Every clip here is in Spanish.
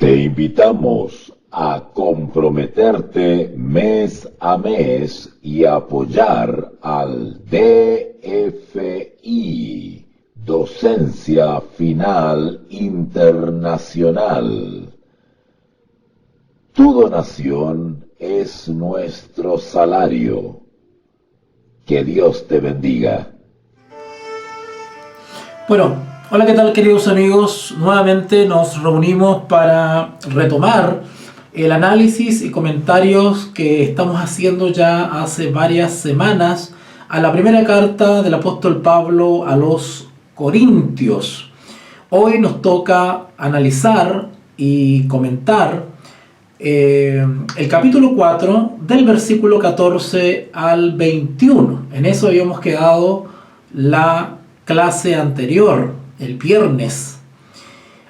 Te invitamos a comprometerte mes a mes y apoyar al DFI, Docencia Final Internacional. Tu donación es nuestro salario. Que Dios te bendiga. Bueno, hola, ¿qué tal, queridos amigos? Nuevamente nos reunimos para retomar el análisis y comentarios que estamos haciendo ya hace varias semanas a la primera carta del apóstol Pablo a los Corintios. Hoy nos toca analizar y comentar el capítulo 4 del versículo 14 al 21. En eso habíamos quedado la clase anterior, el viernes.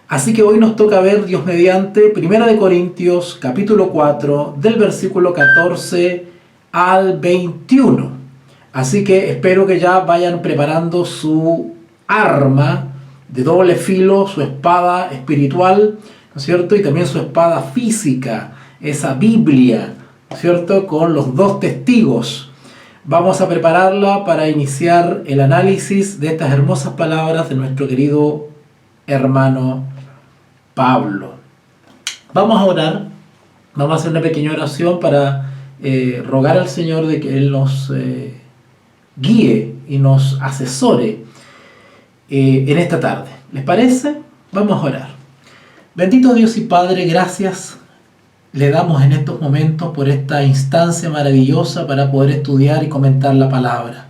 Así que hoy nos toca ver, Dios mediante, 1 Corintios capítulo 4 del versículo 14 al 21. Así que espero que ya vayan preparando su arma de doble filo, su espada espiritual, ¿no es cierto? Y también su espada física, esa Biblia, ¿no es cierto? Con los dos testigos. Vamos a prepararla para iniciar el análisis de estas hermosas palabras de nuestro querido hermano Pablo. Vamos a orar, vamos a hacer una pequeña oración para rogar al Señor de que Él nos guíe y nos asesore en esta tarde. ¿Les parece? Vamos a orar. Bendito Dios y Padre, gracias le damos en estos momentos por esta instancia maravillosa para poder estudiar y comentar la palabra.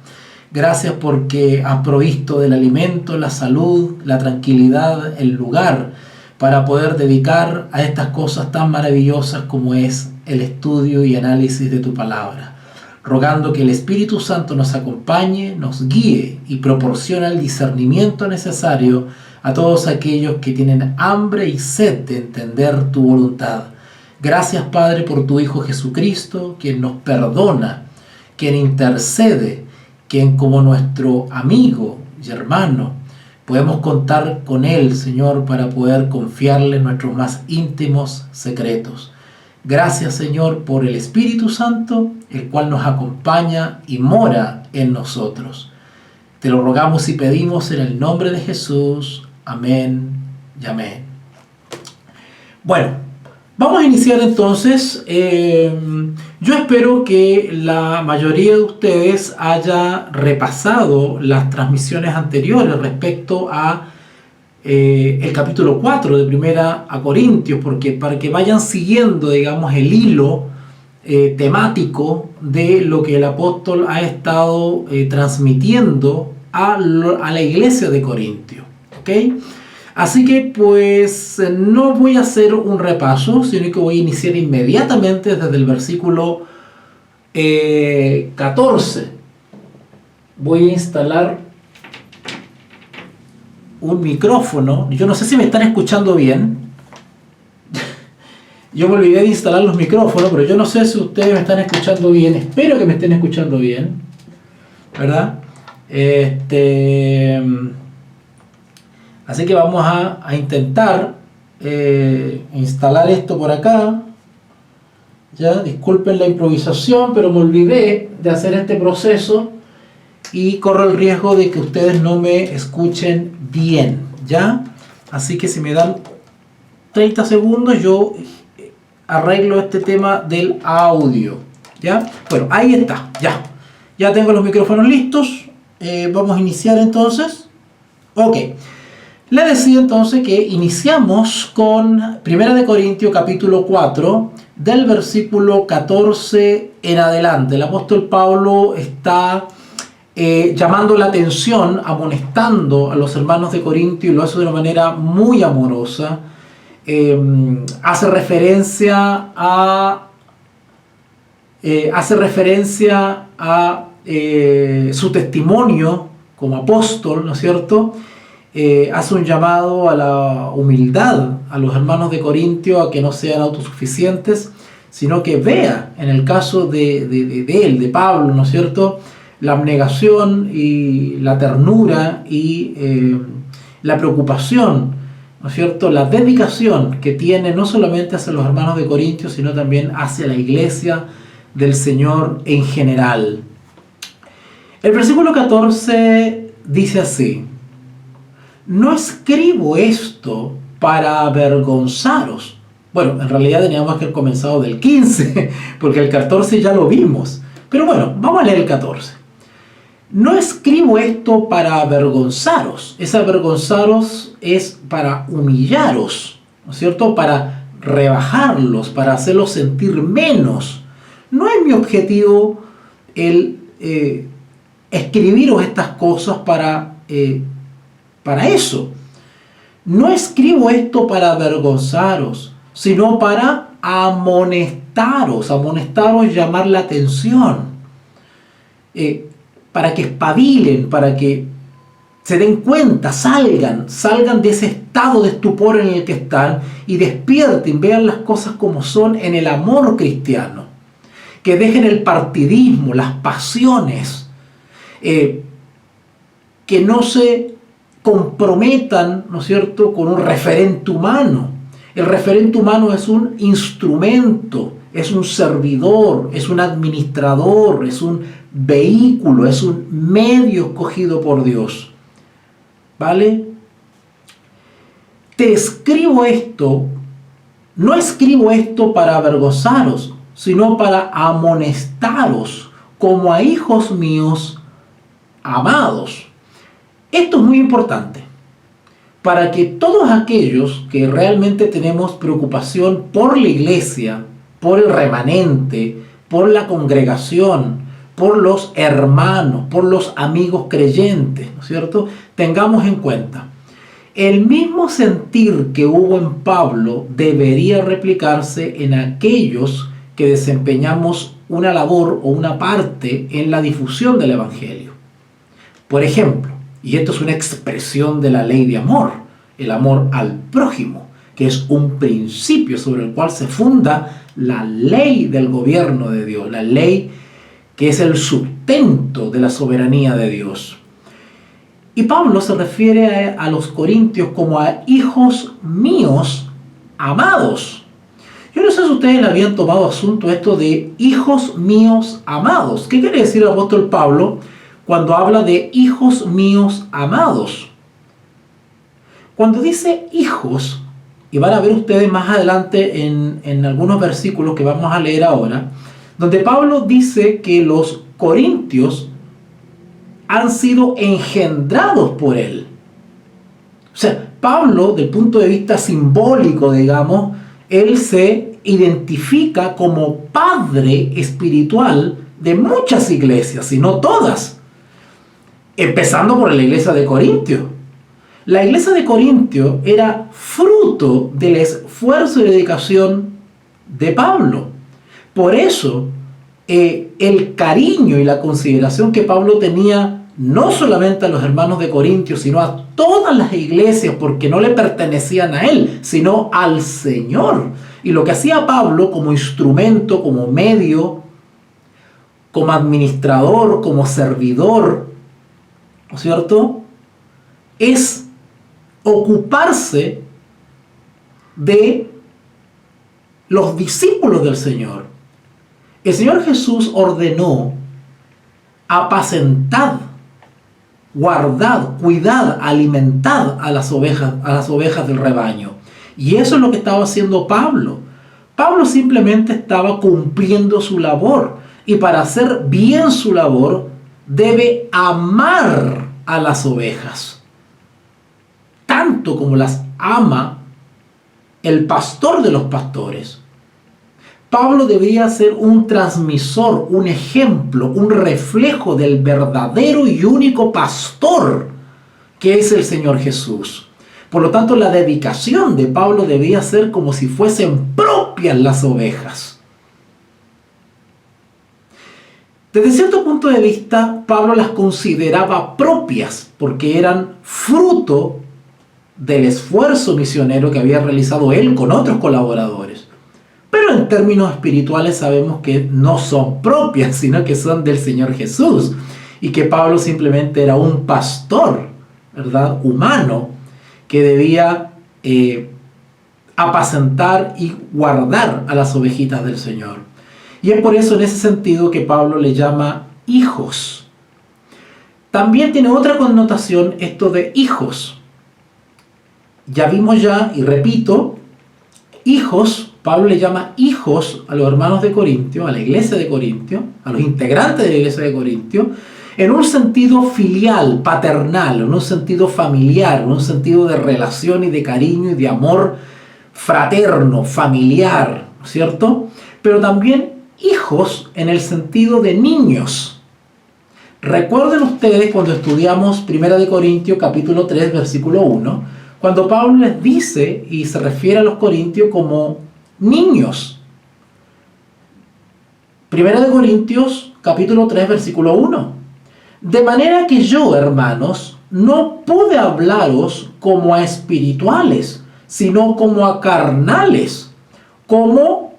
Gracias porque has provisto del alimento, la salud, la tranquilidad, el lugar para poder dedicar a estas cosas tan maravillosas como es el estudio y análisis de tu palabra. Rogando que el Espíritu Santo nos acompañe, nos guíe y proporcione el discernimiento necesario a todos aquellos que tienen hambre y sed de entender tu voluntad. Gracias, Padre, por tu Hijo Jesucristo, quien nos perdona, quien intercede, quien como nuestro amigo y hermano podemos contar con Él, Señor, para poder confiarle nuestros más íntimos secretos. Gracias, Señor, por el Espíritu Santo, el cual nos acompaña y mora en nosotros. Te lo rogamos y pedimos en el nombre de Jesús. Amén y amén. Bueno, vamos a iniciar entonces. Yo espero que la mayoría de ustedes haya repasado las transmisiones anteriores respecto a el capítulo 4 de 1 Corintios, porque para que vayan siguiendo, digamos, el hilo temático de lo que el apóstol ha estado transmitiendo a la iglesia de Corintio. ¿Okay? Así que pues no voy a hacer un repaso, sino que voy a iniciar inmediatamente desde el versículo 14. Voy a instalar un micrófono. Yo no sé si me están escuchando bien. Yo me olvidé de instalar los micrófonos, pero yo no sé si ustedes me están escuchando bien. Espero que me estén escuchando bien, ¿verdad? Así que vamos a intentar instalar esto por acá. Ya, disculpen la improvisación, pero me olvidé de hacer este proceso y corro el riesgo de que ustedes no me escuchen bien, ¿ya? Así que si me dan 30 segundos yo arreglo este tema del audio, ¿ya? Bueno, ahí está, ya tengo los micrófonos listos. Vamos a iniciar entonces. Ok. Le decía entonces que iniciamos con 1 Corintios capítulo 4 del versículo 14 en adelante. El apóstol Pablo está llamando la atención, amonestando a los hermanos de Corintio, y lo hace de una manera muy amorosa. Hace referencia a su testimonio como apóstol, ¿no es cierto? Hace un llamado a la humildad a los hermanos de Corintio, a que no sean autosuficientes, sino que vea, en el caso de él, de Pablo, ¿no es cierto?, la abnegación y la ternura y la preocupación ¿no es cierto?, la dedicación que tiene no solamente hacia los hermanos de Corintios, sino también hacia la iglesia del Señor en general. El versículo 14 dice así: no escribo esto para avergonzaros. Bueno, en realidad teníamos que haber comenzado del 15, porque el 14 ya lo vimos. Pero bueno, vamos a leer el 14. No escribo esto para avergonzaros. Ese avergonzaros es para humillaros, ¿no es cierto?, para rebajarlos, para hacerlos sentir menos. No es mi objetivo el escribiros estas cosas para eso. No escribo esto para avergonzaros, sino para amonestaros. Amonestaros es llamar la atención, para que espabilen, para que se den cuenta, salgan de ese estado de estupor en el que están y despierten, vean las cosas como son en el amor cristiano, que dejen el partidismo, las pasiones, que no se comprometan, ¿no es cierto?, con un referente humano. El referente humano es un instrumento, es un servidor, es un administrador, es un vehículo, es un medio escogido por Dios. ¿Vale? Te escribo esto, no escribo esto para avergonzaros, sino para amonestaros como a hijos míos amados. Esto es muy importante para que todos aquellos que realmente tenemos preocupación por la iglesia, por el remanente, por la congregación, por los hermanos, por los amigos creyentes, ¿no es cierto?, tengamos en cuenta, el mismo sentir que hubo en Pablo debería replicarse en aquellos que desempeñamos una labor o una parte en la difusión del Evangelio. Por ejemplo, y esto es una expresión de la ley de amor, el amor al prójimo, que es un principio sobre el cual se funda la ley del gobierno de Dios, la ley que es el sustento de la soberanía de Dios. Y Pablo se refiere a los corintios como a hijos míos amados. Yo no sé si ustedes le habían tomado asunto esto de hijos míos amados. ¿Qué quiere decir el apóstol Pablo cuando habla de hijos míos amados? Cuando dice hijos, y van a ver ustedes más adelante en algunos versículos que vamos a leer ahora, donde Pablo dice que los corintios han sido engendrados por él. O sea, Pablo, del punto de vista simbólico, digamos, él se identifica como padre espiritual de muchas iglesias, y no todas, empezando por la iglesia de Corintio. La iglesia de Corintio era fruto del esfuerzo y dedicación de Pablo. Por eso, el cariño y la consideración que Pablo tenía no solamente a los hermanos de Corintio, sino a todas las iglesias, porque no le pertenecían a él, sino al Señor. Y lo que hacía Pablo como instrumento, como medio, como administrador, como servidor, ¿no es cierto?, es ocuparse de los discípulos del Señor. El Señor Jesús ordenó: apacentad, guardad, cuidad, alimentad a las ovejas del rebaño. Y eso es lo que estaba haciendo Pablo. Pablo simplemente estaba cumpliendo su labor, y para hacer bien su labor debe amar a las ovejas, tanto como las ama el pastor de los pastores. Pablo debía ser un transmisor, un ejemplo, un reflejo del verdadero y único pastor, que es el Señor Jesús. Por lo tanto, la dedicación de Pablo debía ser como si fuesen propias las ovejas. Desde cierto punto de vista, Pablo las consideraba propias porque eran fruto del esfuerzo misionero que había realizado él con otros colaboradores. Pero en términos espirituales sabemos que no son propias, sino que son del Señor Jesús, y que Pablo simplemente era un pastor, ¿verdad?, humano, que debía apacentar y guardar a las ovejitas del Señor. Y es por eso en ese sentido que Pablo le llama hijos. También tiene otra connotación esto de hijos. Ya vimos ya, y repito, hijos, Pablo le llama hijos a los hermanos de Corintio, a la iglesia de Corintio, a los integrantes de la iglesia de Corintio, en un sentido filial, paternal, en un sentido familiar, en un sentido de relación y de cariño y de amor fraterno, familiar, ¿cierto? Pero también hijos en el sentido de niños. Recuerden ustedes cuando estudiamos 1 Corintios capítulo 3, versículo 1, cuando Pablo les dice y se refiere a los corintios como niños. 1 Corintios capítulo 3, versículo 1. De manera que yo, hermanos, no pude hablaros como a espirituales, sino como a carnales, como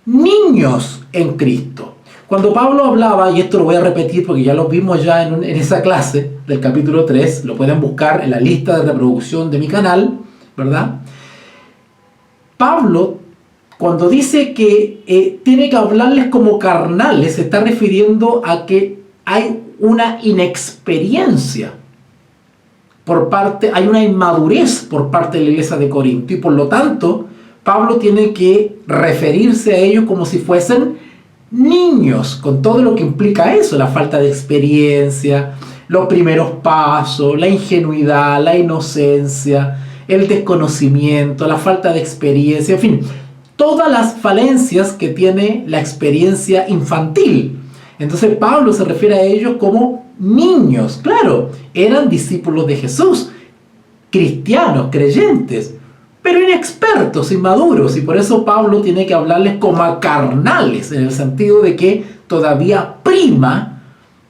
niños en Cristo. Cuando Pablo hablaba, y esto lo voy a repetir porque ya lo vimos ya en esa clase del capítulo 3, lo pueden buscar en la lista de reproducción de mi canal, ¿verdad? Pablo, cuando dice que tiene que hablarles como carnales, se está refiriendo a que hay una inexperiencia hay una inmadurez por parte de la iglesia de Corinto, y por lo tanto Pablo tiene que referirse a ellos como si fuesen niños, con todo lo que implica eso, la falta de experiencia, los primeros pasos, la ingenuidad, la inocencia, el desconocimiento, la falta de experiencia, en fin, todas las falencias que tiene la experiencia infantil. Entonces Pablo se refiere a ellos como niños. Claro, eran discípulos de Jesús, cristianos, creyentes, pero inexpertos, inmaduros, y por eso Pablo tiene que hablarles como a carnales, en el sentido de que todavía prima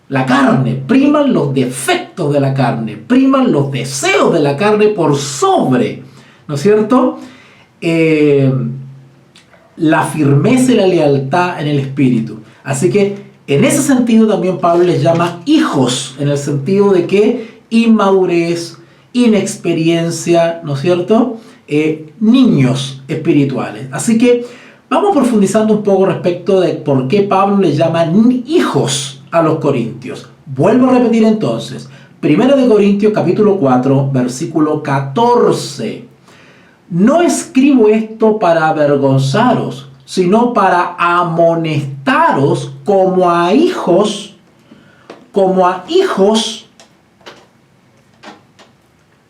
la carne, priman los defectos de la carne, priman los deseos de la carne por sobre, ¿no es cierto?, la firmeza y la lealtad en el espíritu. Así que en ese sentido también Pablo les llama hijos, en el sentido de que inmadurez, inexperiencia, ¿no es cierto?, niños espirituales. Así que vamos profundizando un poco respecto de por qué Pablo les llama hijos a los corintios. Vuelvo a repetir entonces, 1 Corintios capítulo 4, versículo 14. No escribo esto para avergonzaros, sino para amonestaros como a hijos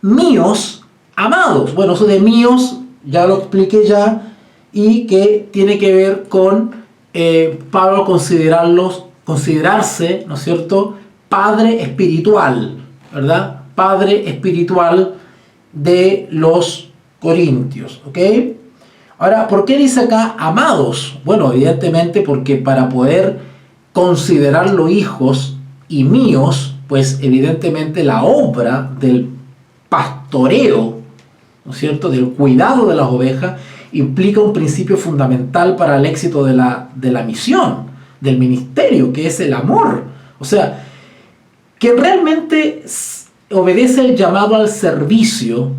míos amados. Bueno, eso de míos ya lo expliqué ya, y que tiene que ver con Pablo considerarse, ¿no es cierto?, padre espiritual, ¿verdad? Padre espiritual de los corintios, ¿ok? Ahora, ¿por qué dice acá amados? Bueno, evidentemente porque para poder considerarlo hijos y míos, pues evidentemente la obra del pastoreo, ¿no es cierto?, del cuidado de las ovejas, implica un principio fundamental para el éxito de la misión, del ministerio, que es el amor. O sea, que realmente obedece el llamado al servicio,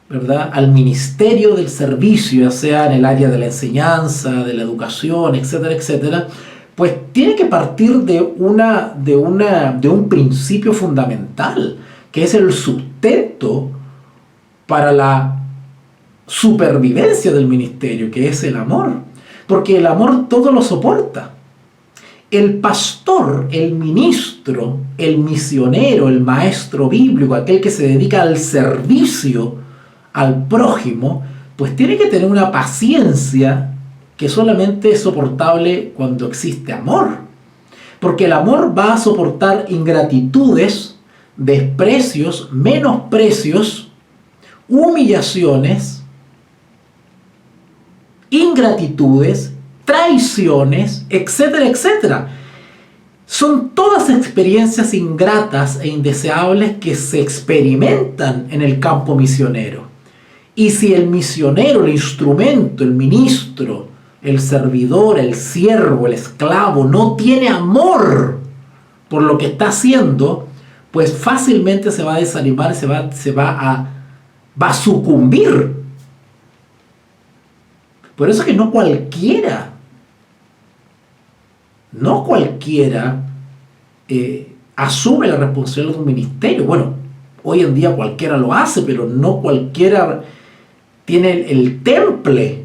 ¿verdad?, al ministerio del servicio, ya sea en el área de la enseñanza, de la educación, etcétera, etcétera, pues tiene que partir de un principio fundamental, que es el sustento para la supervivencia del ministerio, que es el amor, porque el amor todo lo soporta. El pastor, el ministro, el misionero, el maestro bíblico, aquel que se dedica al servicio al prójimo, pues tiene que tener una paciencia que solamente es soportable cuando existe amor, porque el amor va a soportar ingratitudes, desprecios, menosprecios, humillaciones, ingratitudes, traiciones, etcétera, etcétera. Son todas experiencias ingratas e indeseables que se experimentan en el campo misionero. Y si el misionero, el instrumento, el ministro, el servidor, el siervo, el esclavo no tiene amor por lo que está haciendo, pues fácilmente se va a desanimar, se va va a sucumbir. Por eso es que no cualquiera asume la responsabilidad de un ministerio. Bueno, hoy en día cualquiera lo hace, pero no cualquiera tiene el temple,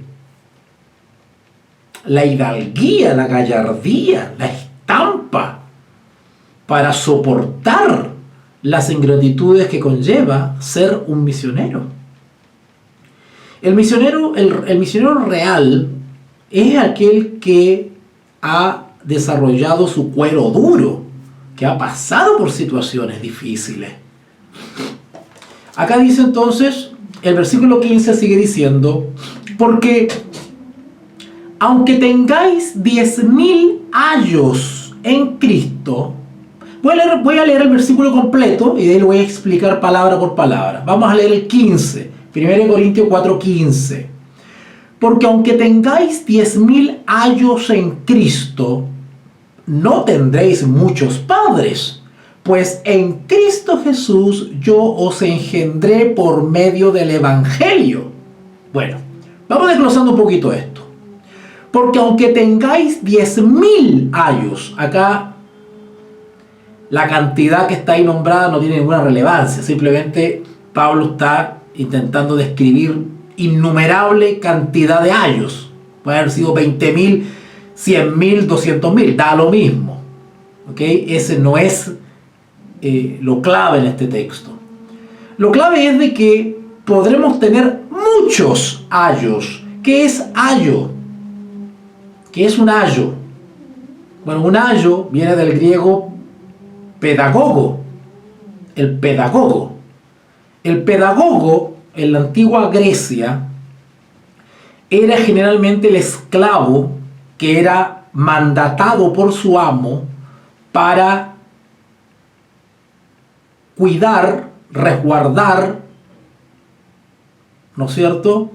la hidalguía, la gallardía, la estampa para soportar las ingratitudes que conlleva ser un misionero. El misionero real es aquel que ha desarrollado su cuero duro, que ha pasado por situaciones difíciles. Acá dice entonces, el versículo 15 sigue diciendo, porque aunque tengáis 10.000 años en Cristo, voy a leer el versículo completo y de ahí lo voy a explicar palabra por palabra. Vamos a leer el 15, 1 Corintios 4:15. Porque aunque tengáis 10.000 años en Cristo, no tendréis muchos padres, pues en Cristo Jesús yo os engendré por medio del Evangelio. Bueno, vamos desglosando un poquito esto. Porque aunque tengáis 10.000 años, acá la cantidad que está ahí nombrada no tiene ninguna relevancia, simplemente Pablo está intentando describir innumerable cantidad de años. Puede haber sido 20.000, 100.000, 200.000, da lo mismo. ¿Okay? Ese no es lo clave en este texto. Lo clave es de que podremos tener muchos ayos. ¿Qué es ayo? ¿Qué es un ayo? Bueno, un ayo viene del griego pedagogo. El pedagogo. El pedagogo en la antigua Grecia era generalmente el esclavo que era mandatado por su amo para cuidar, resguardar, ¿no es cierto?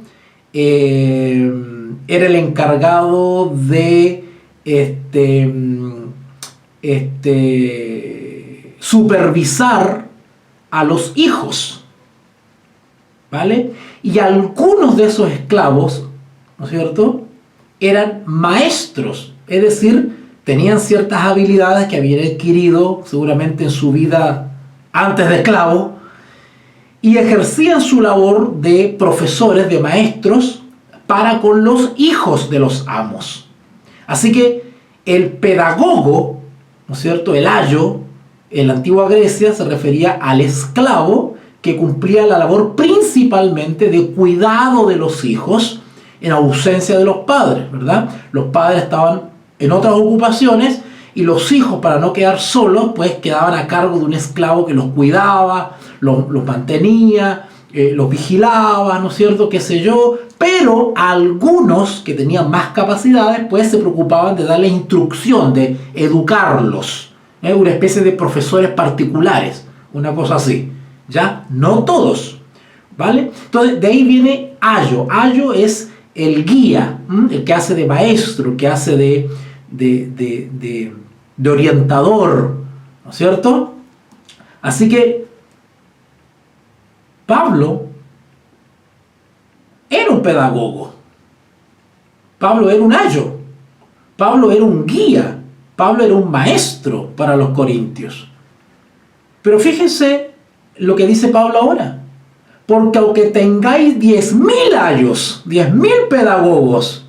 Era el encargado de supervisar a los hijos, ¿vale? Y algunos de esos esclavos, ¿no es cierto?, eran maestros, es decir, tenían ciertas habilidades que habían adquirido seguramente en su vida antes de esclavo y ejercían su labor de profesores, de maestros para con los hijos de los amos. Así que el pedagogo, ¿no es cierto?, el ayo, en la antigua Grecia se refería al esclavo que cumplía la labor principalmente de cuidado de los hijos en ausencia de los padres, ¿verdad? Los padres estaban en otras ocupaciones y los hijos, para no quedar solos, pues quedaban a cargo de un esclavo que los cuidaba, los mantenía, los vigilaba, ¿no es cierto?, qué sé yo, pero algunos que tenían más capacidades, pues se preocupaban de darles instrucción, de educarlos, una especie de profesores particulares, una cosa así, ¿ya? No todos, ¿vale? Entonces, de ahí viene ayo. Ayo es el guía, el que hace de maestro, el que hace de orientador, ¿no es cierto? Así que Pablo era un pedagogo, Pablo era un ayo, Pablo era un guía, Pablo era un maestro para los corintios. Pero fíjense lo que dice Pablo ahora. Porque aunque tengáis 10.000 ayos, 10.000 pedagogos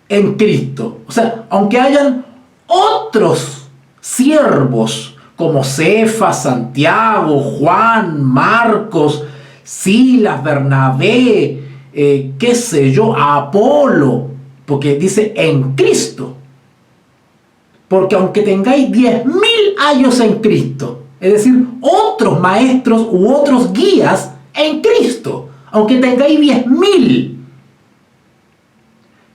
en Cristo, o sea, aunque hayan otros siervos como Cefas, Santiago, Juan, Marcos, Silas, Bernabé, qué sé yo, Apolo, porque dice en Cristo. Porque aunque tengáis 10.000 años en Cristo, es decir, otros maestros u otros guías en Cristo, aunque tengáis 10.000,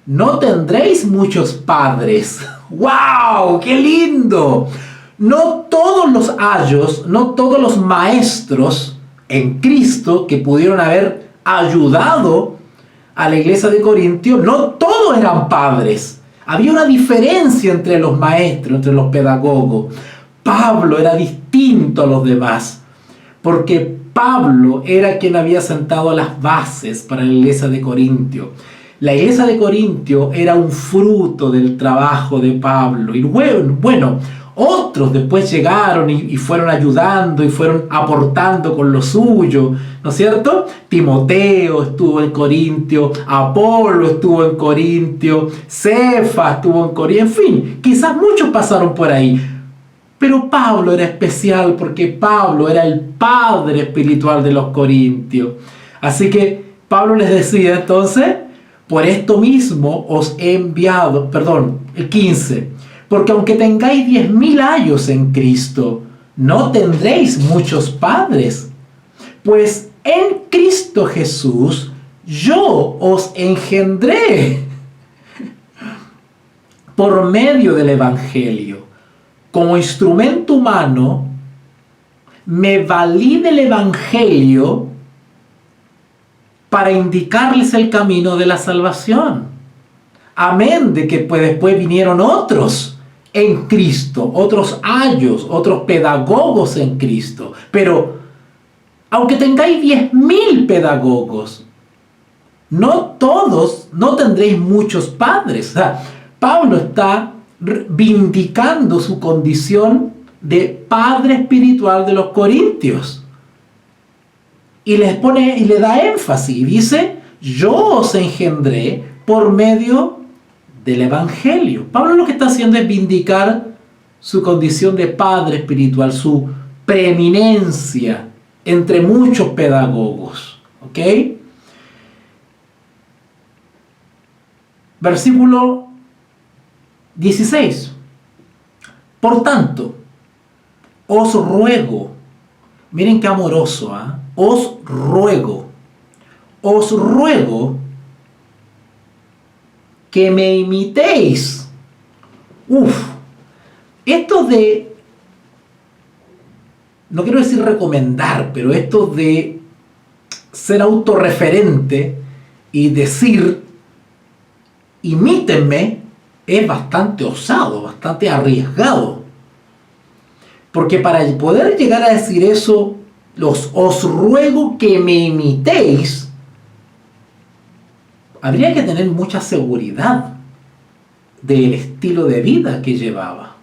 no tendréis muchos padres. ¡Wow! ¡Qué lindo! No todos los ayos, no todos los maestros en Cristo que pudieron haber ayudado a la iglesia de Corintio, no todos eran padres. Había una diferencia entre los maestros, entre los pedagogos. Pablo era distinto a los demás, porque Pablo era quien había sentado las bases para la iglesia de Corintio. La iglesia de Corintio era un fruto del trabajo de Pablo. Y bueno, otros después llegaron y fueron ayudando y fueron aportando con lo suyo, ¿no es cierto? Timoteo estuvo en Corintio, Apolo estuvo en Corintio, Cefas estuvo en Corintio, en fin, quizás muchos pasaron por ahí. Pero Pablo era especial porque Pablo era el padre espiritual de los corintios. Así que Pablo les decía entonces, por esto mismo os he enviado, el 15, porque aunque tengáis 10.000 años en Cristo, no tendréis muchos padres. Pues en Cristo Jesús yo os engendré por medio del Evangelio. Como instrumento humano, me valí del Evangelio para indicarles el camino de la salvación. Amén de que pues después vinieron otros en Cristo, otros ayos, otros pedagogos en Cristo. Pero aunque tengáis 10.000 pedagogos, no todos, no tendréis muchos padres. O sea, Pablo está vindicando su condición de padre espiritual de los corintios. Y les pone y le da énfasis y dice, yo os engendré por medio del Evangelio. Pablo lo que está haciendo es vindicar su condición de padre espiritual, su preeminencia entre muchos pedagogos. ¿Ok? Versículo 16. Por tanto, os ruego, miren qué amoroso, ¿eh? Os ruego que me imitéis. Esto de, no quiero decir recomendar, pero esto de ser autorreferente y decir, imítenme, es bastante osado, bastante arriesgado. Porque para poder llegar a decir eso, os ruego que me imitéis, habría que tener mucha seguridad del estilo de vida que llevaba.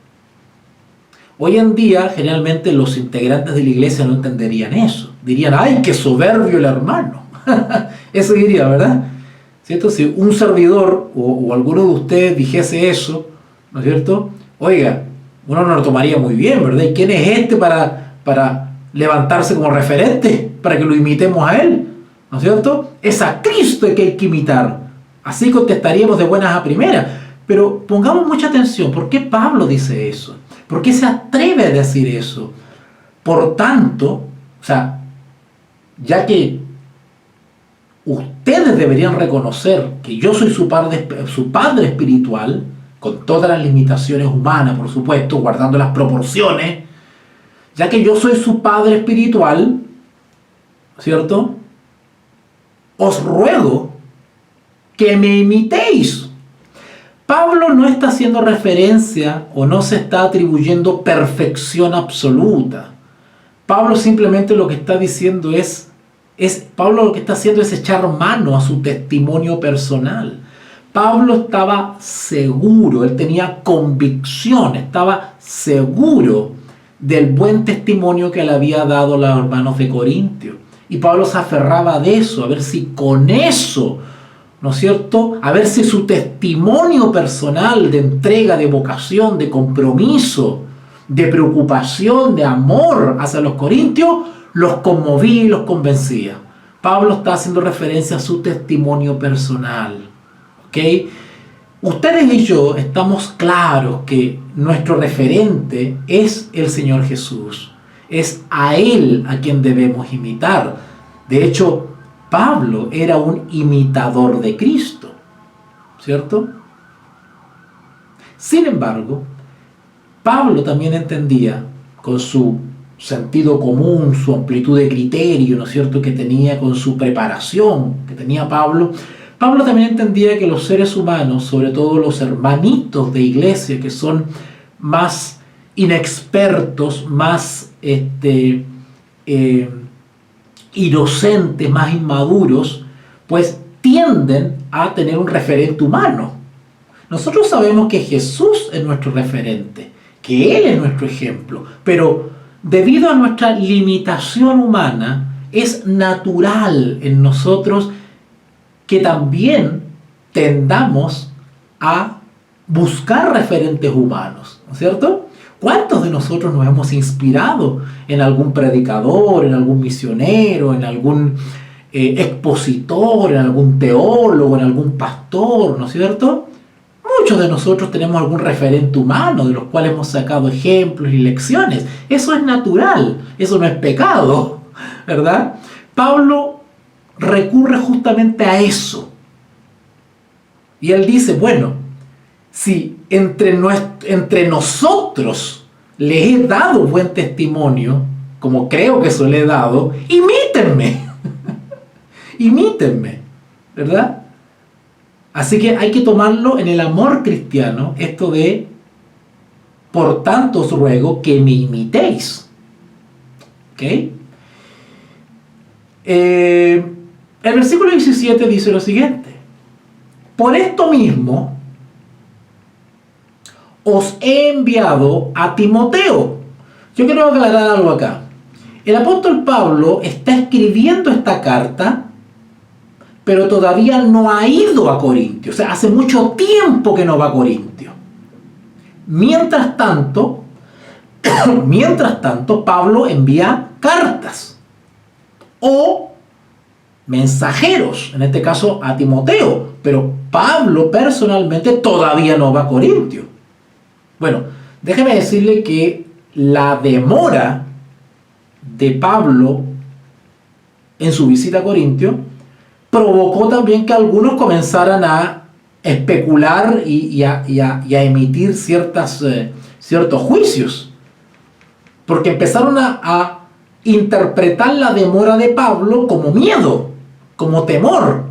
Hoy en día, generalmente los integrantes de la iglesia no entenderían eso. Dirían, ¡ay, qué soberbio el hermano! Eso diría, ¿verdad? ¿Cierto? Si un servidor o alguno de ustedes dijese eso, ¿no es cierto? Oiga, uno no lo tomaría muy bien, ¿verdad? ¿Y quién es este para levantarse como referente? Para que lo imitemos a él, ¿no es cierto? Es a Cristo que hay que imitar. Así contestaríamos de buenas a primeras. Pero pongamos mucha atención. ¿Por qué Pablo dice eso? ¿Por qué se atreve a decir eso? Por tanto, o sea, ya que ustedes deberían reconocer que yo soy su padre espiritual, con todas las limitaciones humanas, por supuesto, guardando las proporciones, ya que yo soy su padre espiritual, ¿cierto? Os ruego que me imitéis. Pablo no está haciendo referencia o no se está atribuyendo perfección absoluta. Pablo simplemente lo que está diciendo Pablo lo que está haciendo es echar mano a su testimonio personal. Pablo estaba seguro, él tenía convicción, estaba seguro del buen testimonio que le había dado a los hermanos de Corintio. Y Pablo se aferraba de eso, a ver si con eso, ¿no es cierto? A ver si su testimonio personal de entrega, de vocación, de compromiso, de preocupación, de amor hacia los corintios, los conmovía y los convencía. Pablo está haciendo referencia a su testimonio personal. ¿Ok? Ustedes y yo estamos claros que nuestro referente es el Señor Jesús. Es a Él a quien debemos imitar. De hecho, Pablo era un imitador de Cristo, ¿cierto? Sin embargo, Pablo también entendía, con su sentido común, su amplitud de criterio, ¿no es cierto?, que tenía, con su preparación que tenía Pablo también entendía que los seres humanos, sobre todo los hermanitos de iglesia, que son más inexpertos, más inocentes, más inmaduros, pues tienden a tener un referente humano. Nosotros sabemos que Jesús es nuestro referente, que Él es nuestro ejemplo, pero debido a nuestra limitación humana, es natural en nosotros que también tendamos a buscar referentes humanos, ¿no es cierto? ¿Cuántos de nosotros nos hemos inspirado en algún predicador, en algún misionero, en algún expositor, en algún teólogo, en algún pastor, ¿no es cierto? Muchos de nosotros tenemos algún referente humano de los cuales hemos sacado ejemplos y lecciones. Eso es natural, eso no es pecado, ¿verdad? Pablo recurre justamente a eso. Y él dice, bueno, si entre nosotros les he dado buen testimonio, como creo que se lo he dado, imítenme. Imítenme, ¿verdad? Así que hay que tomarlo en el amor cristiano, esto de, por tanto os ruego que me imitéis. ¿Ok? El versículo 17 dice lo siguiente: por esto mismo os he enviado a Timoteo. Yo quiero aclarar algo acá. El apóstol Pablo está escribiendo esta carta, pero todavía no ha ido a Corintio. O sea, hace mucho tiempo que no va a Corintio. Mientras tanto, Pablo envía cartas o mensajeros, en este caso a Timoteo, pero Pablo personalmente todavía no va a Corintio. Bueno, déjeme decirle que la demora de Pablo en su visita a Corintio provocó también que algunos comenzaran a especular y a emitir ciertos juicios, porque empezaron a interpretar la demora de Pablo como miedo, como temor,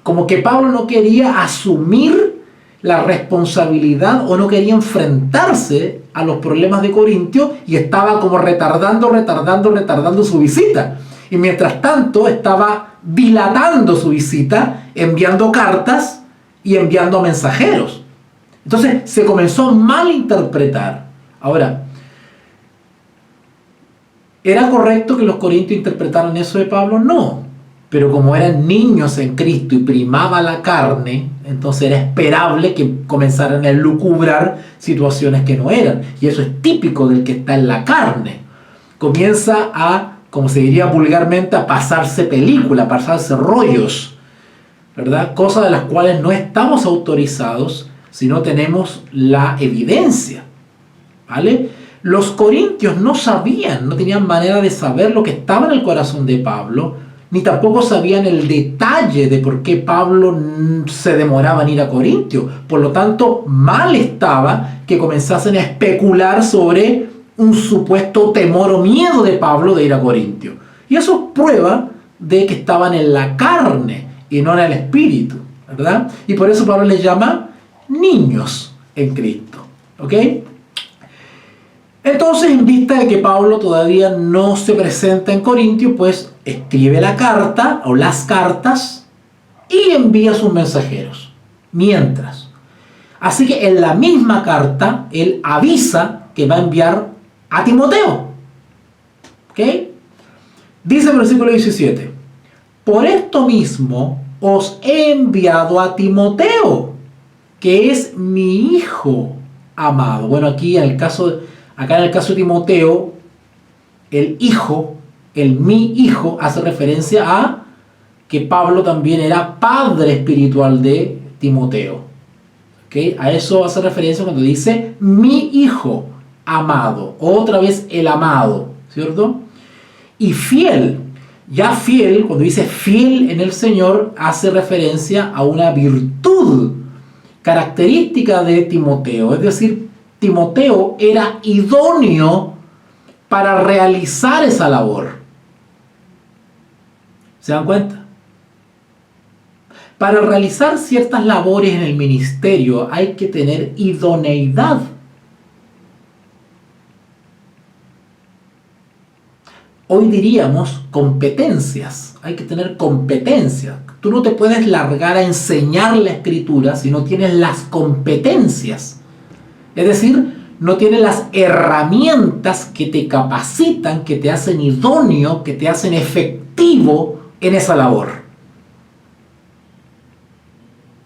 como que Pablo no quería asumir la responsabilidad o no quería enfrentarse a los problemas de Corintio y estaba como retardando su visita. Y mientras tanto estaba dilatando su visita, enviando cartas y enviando mensajeros. Entonces se comenzó a malinterpretar. Ahora, ¿era correcto que los corintios interpretaran eso de Pablo? No. Pero como eran niños en Cristo y primaba la carne, entonces era esperable que comenzaran a lucubrar situaciones que no eran. Y eso es típico del que está en la carne. Comienza a, como se diría vulgarmente, a pasarse película, a pasarse rollos, ¿verdad? Cosas de las cuales no estamos autorizados si no tenemos la evidencia, ¿vale? Los corintios no sabían, no tenían manera de saber lo que estaba en el corazón de Pablo, ni tampoco sabían el detalle de por qué Pablo se demoraba en ir a Corintio. Por lo tanto, mal estaba que comenzasen a especular sobre un supuesto temor o miedo de Pablo de ir a Corintio. Y eso es prueba de que estaban en la carne y no en el espíritu, ¿verdad? Y por eso Pablo les llama niños en Cristo, ¿ok? Entonces, en vista de que Pablo todavía no se presenta en Corintio, pues escribe la carta o las cartas y envía a sus mensajeros. Mientras. Así que en la misma carta, él avisa que va a enviar a Timoteo. ¿Ok? Dice el versículo 17: por esto mismo os he enviado a Timoteo, que es mi hijo amado. Bueno, acá en el caso de Timoteo, el hijo, mi hijo, hace referencia a que Pablo también era padre espiritual de Timoteo. ¿Okay? A eso hace referencia cuando dice mi hijo amado. Otra vez el amado, ¿cierto? Y fiel. Ya fiel, cuando dice fiel en el Señor, hace referencia a una virtud característica de Timoteo. Es decir, Timoteo era idóneo para realizar esa labor. ¿Se dan cuenta? Para realizar ciertas labores en el ministerio hay que tener idoneidad. Hoy diríamos competencias. Hay que tener competencias. Tú no te puedes largar a enseñar la Escritura si no tienes las competencias. Es decir, no tienes las herramientas que te capacitan, que te hacen idóneo, que te hacen efectivo en esa labor.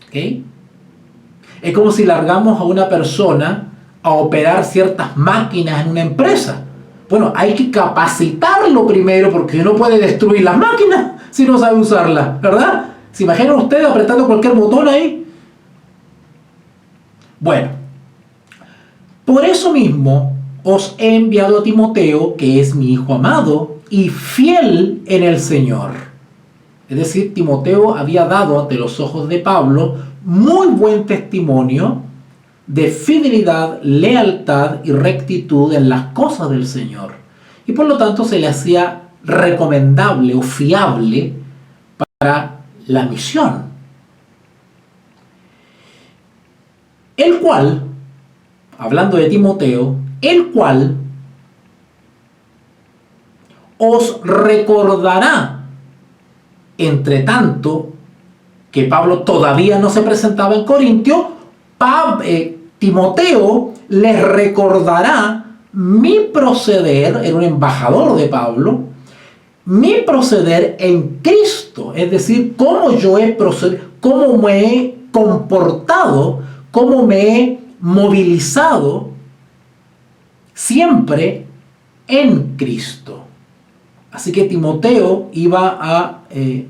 ¿Ok? Es como si largamos a una persona a operar ciertas máquinas en una empresa. Bueno, hay que capacitarlo primero porque no puede destruir las máquinas si no sabe usarlas, ¿verdad? ¿Se imaginan ustedes apretando cualquier botón ahí? Bueno, por eso mismo os he enviado a Timoteo, que es mi hijo amado y fiel en el Señor. Es decir, Timoteo había dado ante los ojos de Pablo muy buen testimonio de fidelidad, lealtad y rectitud en las cosas del Señor. Y por lo tanto se le hacía recomendable o fiable para la misión. El cual, hablando de Timoteo, el cual os recordará, entre tanto que Pablo todavía no se presentaba en Corintio, Timoteo les recordará mi proceder, era un embajador de Pablo, mi proceder en Cristo, es decir, cómo yo he procedido, cómo me he comportado, cómo me he movilizado siempre en Cristo. Así que Timoteo iba a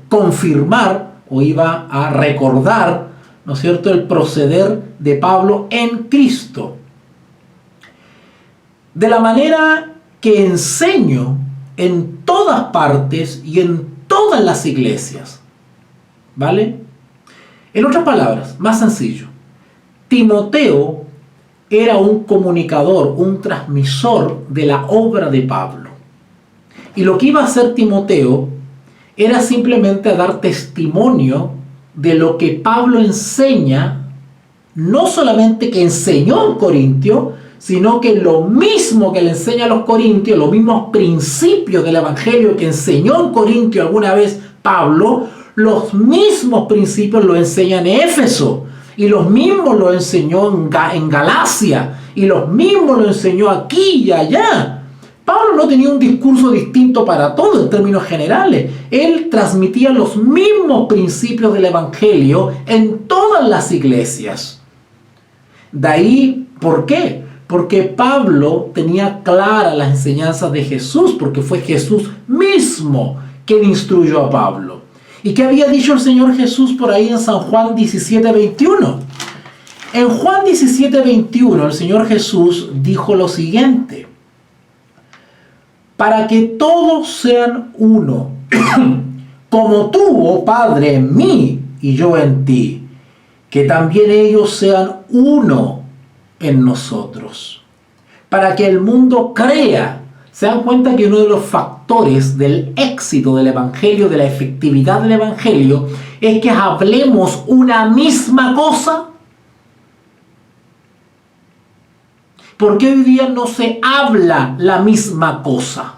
confirmar o iba a recordar, ¿no es cierto?, el proceder de Pablo en Cristo. De la manera que enseño en todas partes y en todas las iglesias. ¿Vale? En otras palabras, más sencillo, Timoteo era un comunicador, un transmisor de la obra de Pablo. Y lo que iba a hacer Timoteo era simplemente dar testimonio de lo que Pablo enseña, no solamente que enseñó en Corintio, sino que lo mismo que le enseña a los corintios, los mismos principios del Evangelio que enseñó en Corintio alguna vez Pablo, los mismos principios los enseña en Éfeso, y los mismos los enseñó en Galacia, y los mismos los enseñó aquí y allá. Pablo no tenía un discurso distinto para todo en términos generales. Él transmitía los mismos principios del Evangelio en todas las iglesias. De ahí, ¿por qué? Porque Pablo tenía claras las enseñanzas de Jesús, porque fue Jesús mismo quien instruyó a Pablo. ¿Y qué había dicho el Señor Jesús por ahí en San Juan 17:21? En Juan 17:21 el Señor Jesús dijo lo siguiente: para que todos sean uno, como tú, oh Padre, en mí y yo en ti, que también ellos sean uno en nosotros, para que el mundo crea. ¿Se dan cuenta que uno de los factores del éxito del Evangelio, de la efectividad del Evangelio, es que hablemos una misma cosa? ¿Por qué hoy día no se habla la misma cosa?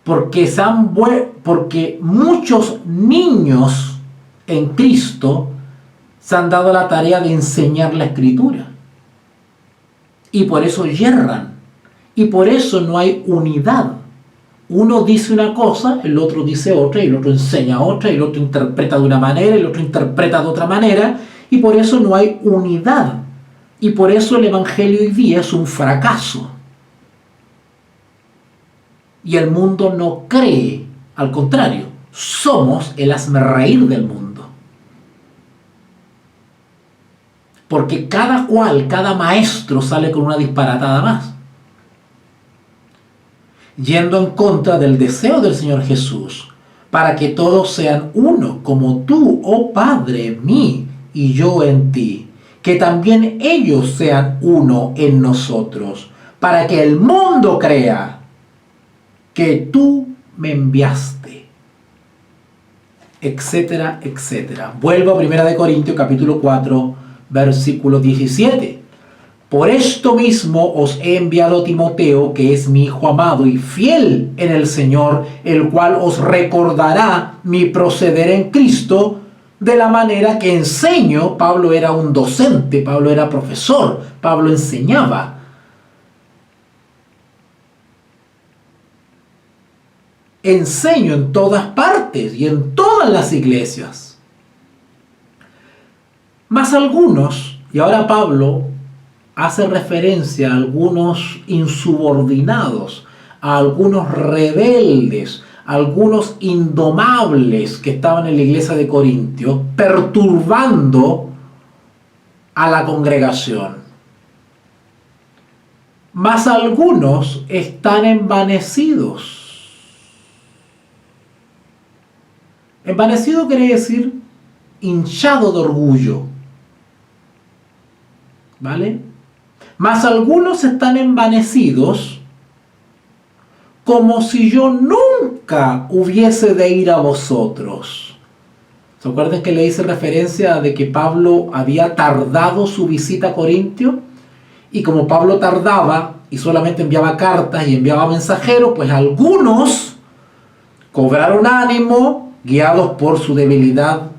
Porque muchos niños en Cristo se han dado la tarea de enseñar la Escritura. Y por eso yerran. Y por eso no hay unidad. Uno dice una cosa, el otro dice otra, y el otro enseña otra, y el otro interpreta de una manera, y el otro interpreta de otra manera, y por eso no hay unidad. Y por eso el Evangelio hoy día es un fracaso. Y el mundo no cree, al contrario, somos el hazmerreír del mundo. Porque cada maestro sale con una disparatada más, yendo en contra del deseo del Señor Jesús, para que todos sean uno, como tú, oh Padre, en mí y yo en ti, que también ellos sean uno en nosotros, para que el mundo crea que tú me enviaste, etcétera, etcétera. Vuelvo a 1 Corintios capítulo 4, versículo 17. Por esto mismo os he enviado a Timoteo, que es mi hijo amado y fiel en el Señor, el cual os recordará mi proceder en Cristo, de la manera que enseño. Pablo era un docente, Pablo era profesor, Pablo enseñaba. Enseño en todas partes y en todas las iglesias. Mas algunos, y ahora Pablo hace referencia a algunos insubordinados, a algunos rebeldes, a algunos indomables que estaban en la iglesia de Corintio, perturbando a la congregación. Mas algunos están envanecidos. Envanecido quiere decir hinchado de orgullo. ¿Vale? Mas algunos están envanecidos como si yo nunca hubiese de ir a vosotros. ¿Se acuerdan que le hice referencia de que Pablo había tardado su visita a Corintio? Y como Pablo tardaba y solamente enviaba cartas y enviaba mensajeros, pues algunos cobraron ánimo, guiados por su debilidad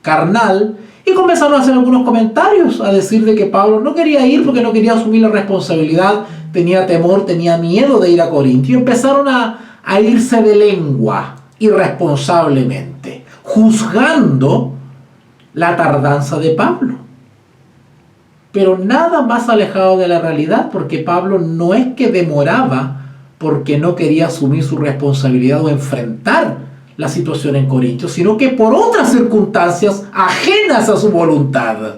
carnal, y comenzaron a hacer algunos comentarios, a decir de que Pablo no quería ir porque no quería asumir la responsabilidad, tenía temor, tenía miedo de ir a Corintio, y empezaron a irse de lengua irresponsablemente, juzgando la tardanza de Pablo. Pero nada más alejado de la realidad, porque Pablo no es que demoraba porque no quería asumir su responsabilidad o enfrentar la situación en Corintios, sino que por otras circunstancias ajenas a su voluntad.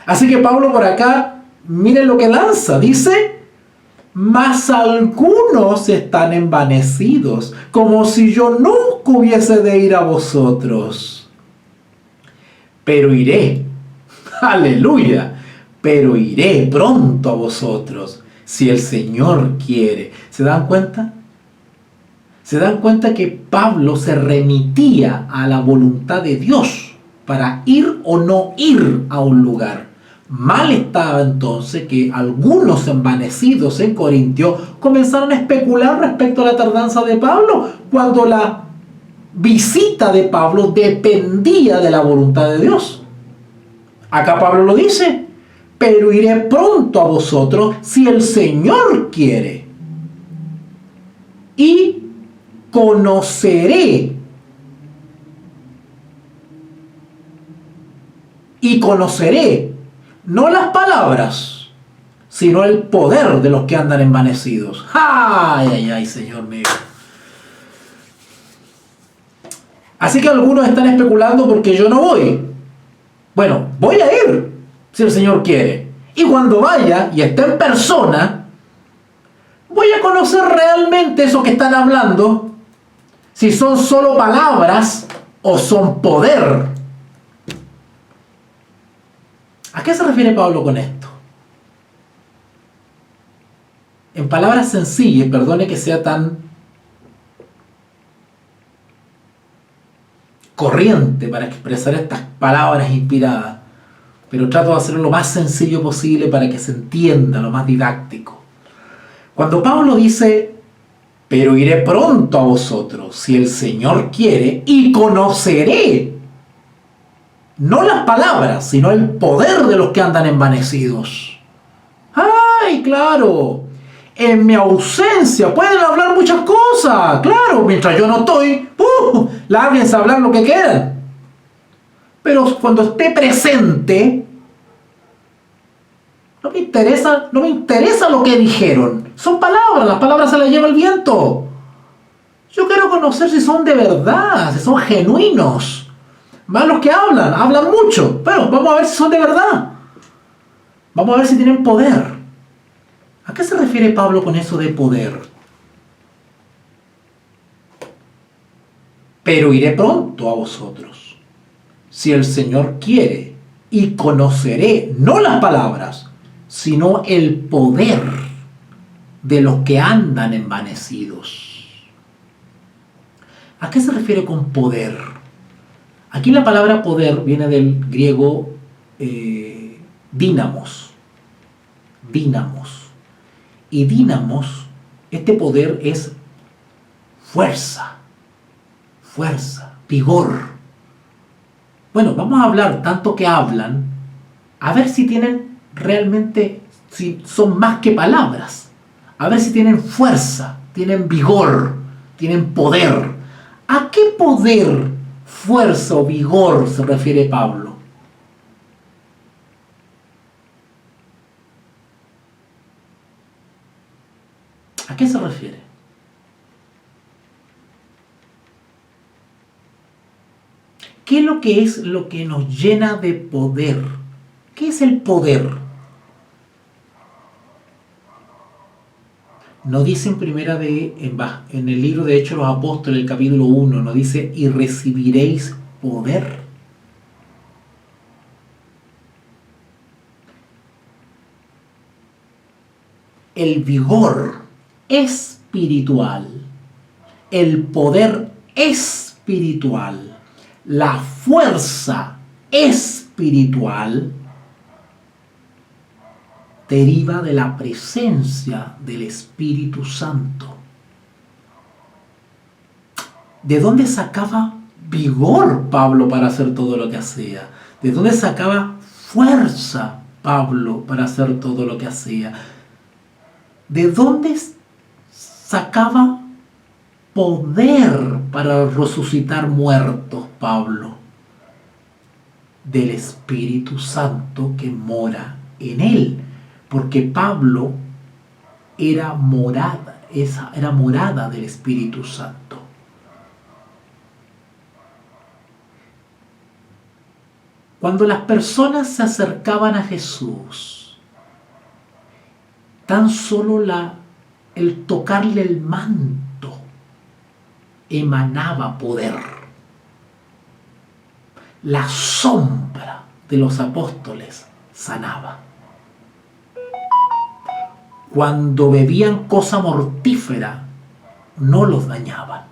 Así que Pablo por acá, miren lo que lanza, dice: mas algunos están envanecidos, como si yo nunca hubiese de ir a vosotros. Pero iré, aleluya, pero iré pronto a vosotros, si el Señor quiere. ¿Se dan cuenta? Se dan cuenta que Pablo se remitía a la voluntad de Dios para ir o no ir a un lugar. Mal estaba entonces que algunos envanecidos en Corintio comenzaron a especular respecto a la tardanza de Pablo, cuando la visita de Pablo dependía de la voluntad de Dios. Acá Pablo lo dice: pero iré pronto a vosotros si el Señor quiere. Y conoceré no las palabras, sino el poder de los que andan envanecidos. ¡Ay, ay, ay, Señor mío! Así que algunos están especulando porque yo no voy. Bueno, voy a ir si el Señor quiere. Y cuando vaya y esté en persona, voy a conocer realmente eso que están hablando, si son solo palabras o son poder. ¿A qué se refiere Pablo con esto? En palabras sencillas, perdone que sea tan corriente para expresar estas palabras inspiradas, pero trato de hacerlo lo más sencillo posible para que se entienda, lo más didáctico. Cuando Pablo dice: pero iré pronto a vosotros, si el Señor quiere, y conoceré no las palabras, sino el poder de los que andan envanecidos. ¡Ay, claro! En mi ausencia pueden hablar muchas cosas, claro, mientras yo no estoy, lárguense a hablar lo que quieran. Pero cuando esté presente, no me interesa lo que dijeron. Son palabras, las palabras se las lleva el viento. Yo quiero conocer si son de verdad, si son genuinos. Más los que hablan mucho, pero vamos a ver si son de verdad. Vamos a ver si tienen poder. ¿A qué se refiere Pablo con eso de poder? Pero iré pronto a vosotros, si el Señor quiere, y conoceré no las palabras, sino el poder de los que andan envanecidos. ¿A qué se refiere con poder? Aquí la palabra poder viene del griego dínamos, dínamos. Y dínamos, este poder es fuerza, vigor. Bueno, vamos a hablar tanto que hablan, a ver si tienen realmente, si son más que palabras, a ver si tienen fuerza, tienen vigor, tienen poder. ¿A qué poder, fuerza o vigor se refiere Pablo? ¿A qué se refiere? ¿Qué es lo que nos llena de poder? ¿Qué es el poder? No dice en el libro de Hechos de los Apóstoles, el capítulo 1, no dice, y recibiréis poder. El vigor espiritual, el poder espiritual, la fuerza espiritual deriva de la presencia del Espíritu Santo. ¿De dónde sacaba vigor Pablo para hacer todo lo que hacía? ¿De dónde sacaba fuerza Pablo para hacer todo lo que hacía? ¿De dónde sacaba poder para resucitar muertos Pablo? Del Espíritu Santo que mora en él. Porque Pablo era morada del Espíritu Santo. Cuando las personas se acercaban a Jesús, tan solo el tocarle el manto emanaba poder. La sombra de los apóstoles sanaba. Cuando bebían cosa mortífera, no los dañaban.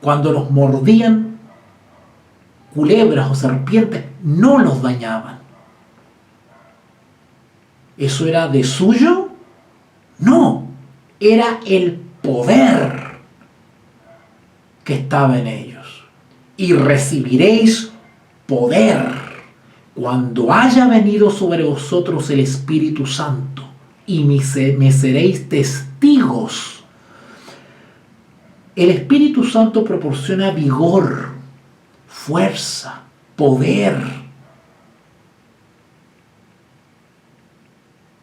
Cuando los mordían culebras o serpientes, no los dañaban. ¿Eso era de suyo? No, era el poder que estaba en ellos. Y recibiréis poder cuando haya venido sobre vosotros el Espíritu Santo, y me seréis testigos. El Espíritu Santo proporciona vigor, fuerza, poder,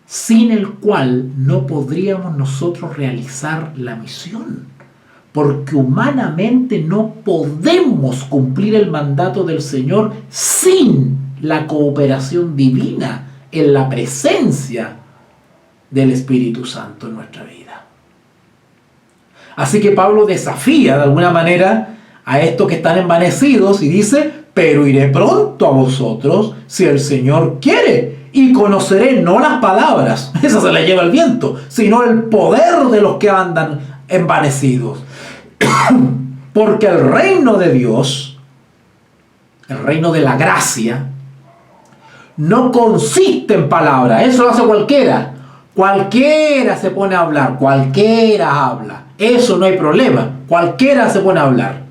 sin el cual no podríamos nosotros realizar la misión, porque humanamente no podemos cumplir el mandato del Señor sin la cooperación divina en la presencia del Espíritu Santo en nuestra vida. Así que Pablo desafía de alguna manera a estos que están envanecidos y dice, pero iré pronto a vosotros si el Señor quiere, y conoceré no las palabras, esa se la lleva el viento, sino el poder de los que andan envanecidos. Porque el reino de Dios, el reino de la gracia, no consiste en palabras. Eso lo hace cualquiera. Cualquiera se pone a hablar, cualquiera habla. Eso no hay problema. Cualquiera se pone a hablar.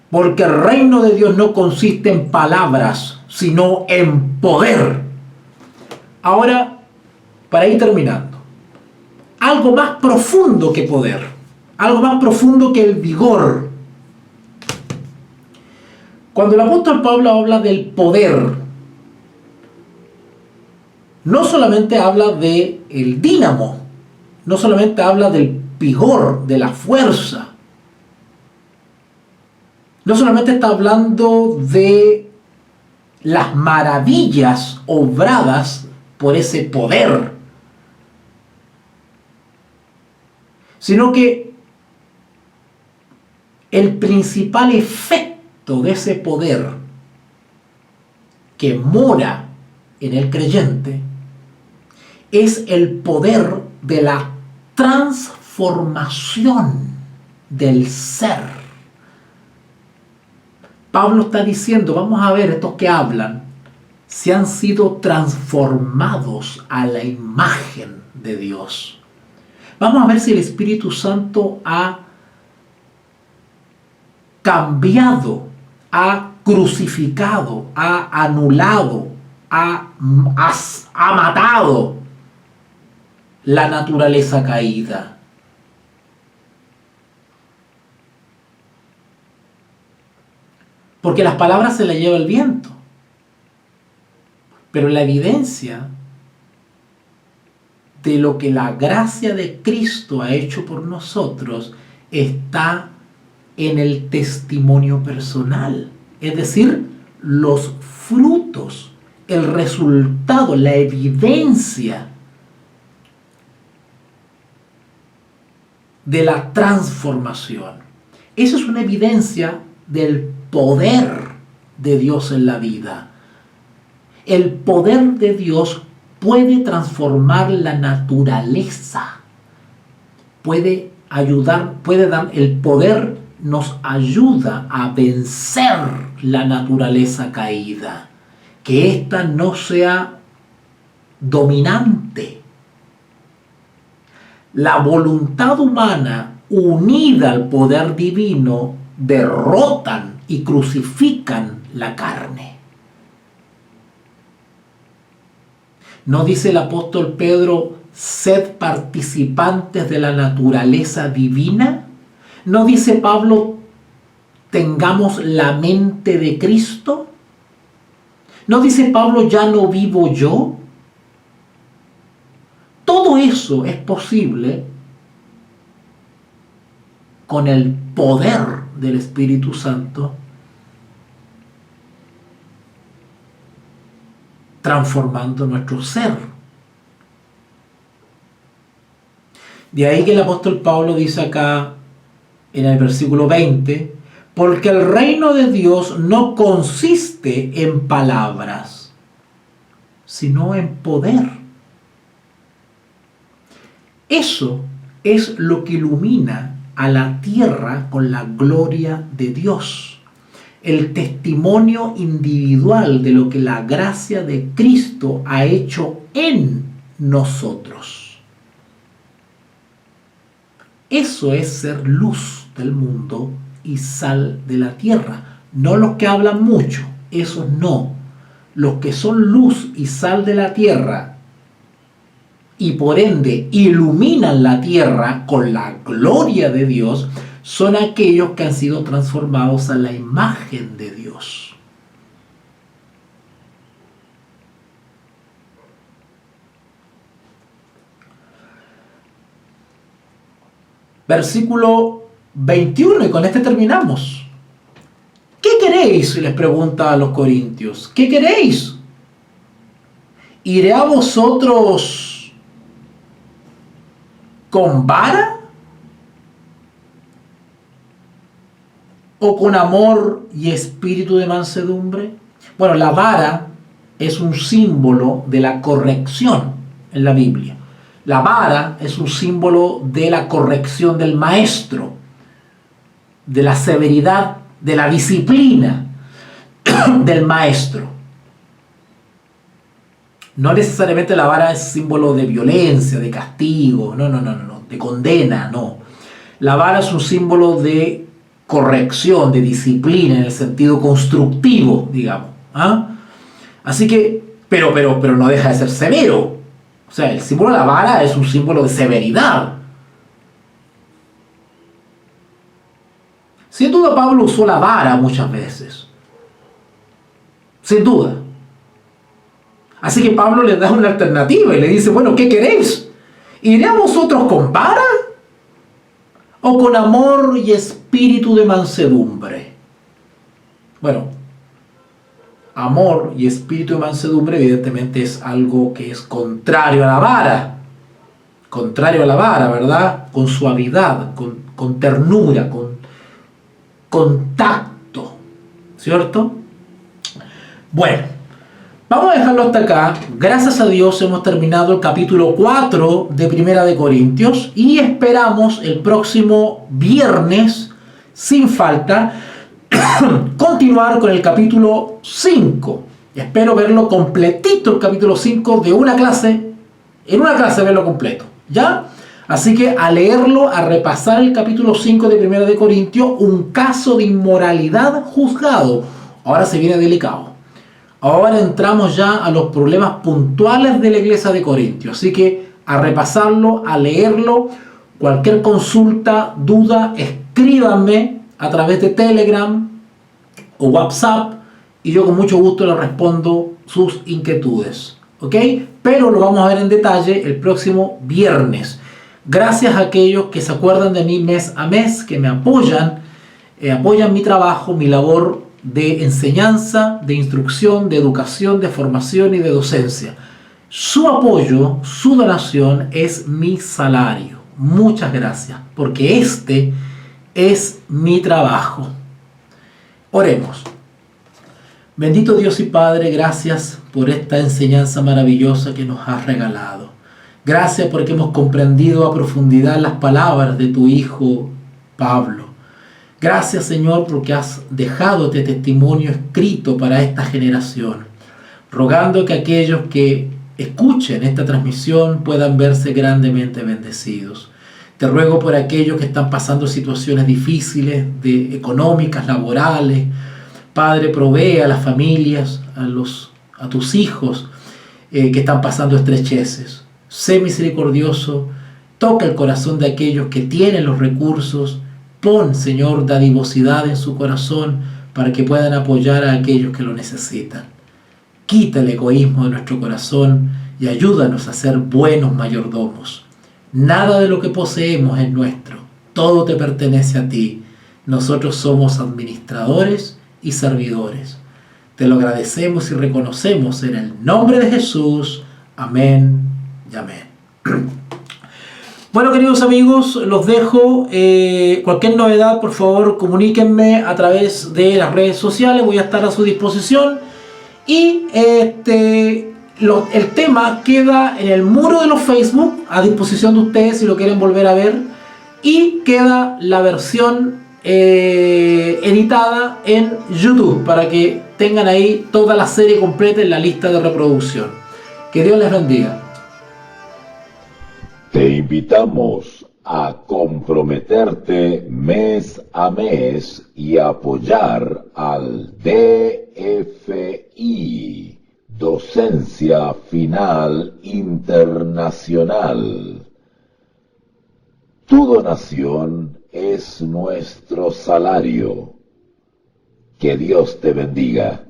Porque el reino de Dios no consiste en palabras, sino en poder. Ahora, para ir terminando, algo más profundo que poder, algo más profundo que el vigor. Cuando el apóstol Pablo habla del poder, no solamente habla del dínamo, no solamente habla del vigor, de la fuerza, no solamente está hablando de las maravillas obradas por ese poder, sino que el principal efecto de ese poder que mora en el creyente es el poder de la transformación del ser. Pablo está diciendo, vamos a ver estos que hablan, si han sido transformados a la imagen de Dios. Vamos a ver si el Espíritu Santo ha cambiado, ha crucificado, ha anulado, ha matado la naturaleza caída. Porque las palabras se las lleva el viento. Pero la evidencia de lo que la gracia de Cristo ha hecho por nosotros está en el testimonio personal. Es decir, los frutos, el resultado, la evidencia de la transformación. Eso es una evidencia del poder de Dios en la vida. El poder de Dios puede transformar la naturaleza, puede ayudar, el poder nos ayuda a vencer la naturaleza caída, que ésta no sea dominante. La voluntad humana unida al poder divino derrotan y crucifican la carne. ¿No dice el apóstol Pedro, sed participantes de la naturaleza divina? ¿No dice Pablo, tengamos la mente de Cristo? ¿No dice Pablo, ya no vivo yo? Todo eso es posible con el poder del Espíritu Santo transformando nuestro ser. De ahí que el apóstol Pablo dice acá en el versículo 20, porque el reino de Dios no consiste en palabras, sino en poder. Eso es lo que ilumina a la tierra con la gloria de Dios. El testimonio individual de lo que la gracia de Cristo ha hecho en nosotros. Eso es ser luz del mundo y sal de la tierra. No los que hablan mucho, esos no. Los que son luz y sal de la tierra y por ende iluminan la tierra con la gloria de Dios, son aquellos que han sido transformados a la imagen de Dios. Versículo 21, y con este terminamos. ¿Qué queréis?, les pregunta a los corintios. ¿Qué queréis? ¿Iré a vosotros con vara? ¿O con amor y espíritu de mansedumbre? Bueno, la vara es un símbolo de la corrección en la Biblia. La vara es un símbolo de la corrección del maestro, de la severidad, de la disciplina del maestro. No necesariamente la vara es símbolo de violencia, de castigo, no, de condena, no. La vara es un símbolo de corrección, de disciplina en el sentido constructivo, digamos. Así que, pero no deja de ser severo. O sea, el símbolo de la vara es un símbolo de severidad. Sin duda Pablo usó la vara muchas veces. Sin duda. Así que Pablo le da una alternativa y le dice, bueno, ¿qué queréis? ¿Iré a vosotros con vara o con amor y espíritu de mansedumbre? Bueno, amor y espíritu de mansedumbre evidentemente es algo que es contrario a la vara. Contrario a la vara, ¿verdad? Con suavidad, con ternura, con tacto, ¿cierto? Bueno, vamos a dejarlo hasta acá. Gracias a Dios hemos terminado el capítulo 4 de Primera de Corintios y esperamos el próximo viernes, sin falta, continuar con el capítulo 5. Espero verlo completito, el capítulo 5 de una clase, en una clase verlo completo, ¿ya? Así que a leerlo, a repasar el capítulo 5 de 1 de Corintios, un caso de inmoralidad juzgado. Ahora se viene delicado. Ahora entramos ya a los problemas puntuales de la iglesia de Corintios. Así que a repasarlo, a leerlo. Cualquier consulta, duda, escríbanme a través de Telegram o WhatsApp y yo con mucho gusto les respondo sus inquietudes. ¿Ok? Pero lo vamos a ver en detalle el próximo viernes. Gracias a aquellos que se acuerdan de mí mes a mes, que me apoyan, apoyan mi trabajo, mi labor de enseñanza, de instrucción, de educación, de formación y de docencia. Su apoyo, su donación es mi salario. Muchas gracias, porque este es mi trabajo. Oremos. Bendito Dios y Padre, gracias por esta enseñanza maravillosa que nos has regalado. Gracias porque hemos comprendido a profundidad las palabras de tu Hijo Pablo. Gracias, Señor, porque has dejado este testimonio escrito para esta generación, rogando que aquellos que escuchen esta transmisión puedan verse grandemente bendecidos. Te ruego por aquellos que están pasando situaciones difíciles, económicas, laborales. Padre, provee a las familias, a tus hijos que están pasando estrecheces. Sé misericordioso, toca el corazón de aquellos que tienen los recursos. Pon, Señor, dadivosidad en su corazón para que puedan apoyar a aquellos que lo necesitan. Quita el egoísmo de nuestro corazón y ayúdanos a ser buenos mayordomos. Nada de lo que poseemos es nuestro, todo te pertenece a ti. Nosotros somos administradores y servidores. Te lo agradecemos y reconocemos en el nombre de Jesús. Amén y amén. Bueno, queridos amigos, los dejo. Cualquier novedad, por favor, comuníquenme a través de las redes sociales. Voy a estar a su disposición. Y el tema queda en el muro de los Facebook, a disposición de ustedes si lo quieren volver a ver. Y queda la versión editada en YouTube para que tengan ahí toda la serie completa en la lista de reproducción. Que Dios les bendiga. Te invitamos a comprometerte mes a mes y apoyar al DFI, Docencia Final Internacional. Tu donación es nuestro salario. Que Dios te bendiga.